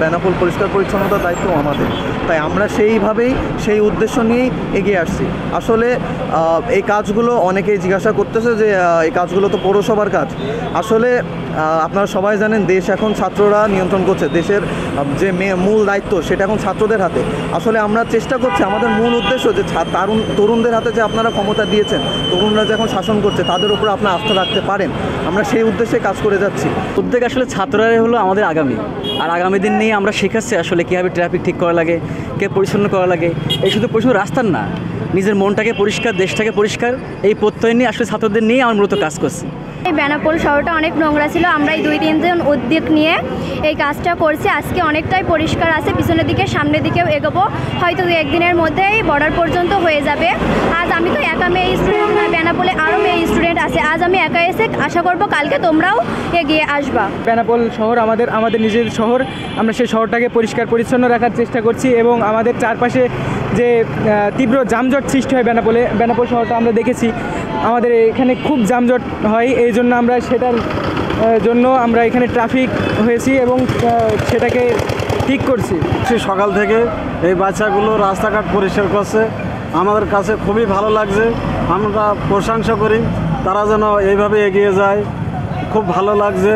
বেনাপোল পরিষ্কার পরিচ্ছন্নতার দায়িত্ব আমাদের, তাই আমরা সেই উদ্দেশ্য নিয়েই এগিয়ে আসছি। আসলে এই কাজগুলো অনেকেই জিজ্ঞাসা করতেছে যে এই কাজগুলো তো পৌরসভার কাজ। আসলে আপনারা সবাই জানেন দেশ এখন ছাত্ররা নিয়ন্ত্রণ করছে, দেশের যে মূল দায়িত্ব সেটা এখন ছাত্রদের হাতে। আসলে আমরা চেষ্টা করছি, আমাদের মূল উদ্দেশ্য যে তরুণদের হাতে যে আপনারা ক্ষমতা দিয়েছেন, তরুণরা যে এখন শাসন করছে তাদের উপর আপনারা আস্থা রাখতে পারেন, আমরা সেই উদ্দেশ্যে কাজ করে যাচ্ছি। উদ্যোগ আসলে ছাত্ররাই হলো আমাদের আগামী, আর আগামী দিন নিয়ে আমরা শেখাচ্ছি আসলে কীভাবে ট্রাফিক ঠিক করা লাগে, কে পরিচ্ছন্ন করা লাগে। এই শুধু পরিচ্ছন্ন রাস্তার না, নিজের মনটাকে পরিষ্কার, দেশটাকে পরিষ্কার, এই প্রত্যয় নিয়ে আসলে ছাত্রদের নিয়ে আমরা মূলত কাজ করছি। এই বেনাপোল শহরটা অনেক নোংরা ছিল, আমরা এই 2-3 জন উদ্যোগ নিয়ে এই কাজটা করছি। আজকে অনেকটাই পরিষ্কার আছে, পিছনের দিকে সামনের দিকেও এগোবো, হয়তো 2-1 দিনের মধ্যেই বর্ডার পর্যন্ত হয়ে যাবে। আজ আমি তো একা মেয়ে স্টুডেন্ট না, বেনাপোলে আরও মেয়ে স্টুডেন্ট আছে। আজ আমি একা এসে আশা করব কালকে তোমরাও এগিয়ে আসবা। বেনাপোল শহর আমাদের নিজের শহর, আমরা সেই শহরটাকে পরিষ্কার পরিচ্ছন্ন রাখার চেষ্টা করছি এবং আমাদের চারপাশে যে তীব্র যানজট সৃষ্টি হয় বেনাপোল শহরটা আমরা দেখেছি, আমাদের এখানে খুব যানজট হয়। এই জন্য আমরা সেটার জন্য আমরা এখানে ট্রাফিক হয়েছি এবং সেটাকে ঠিক করছি। সকাল থেকে এই বাচ্চাগুলো রাস্তাঘাট পরিষ্কার করছে, আমাদের কাছে খুবই ভালো লাগছে। আমরা প্রশংসা করি, তারা যেন এইভাবে এগিয়ে যায়, খুব ভালো লাগছে।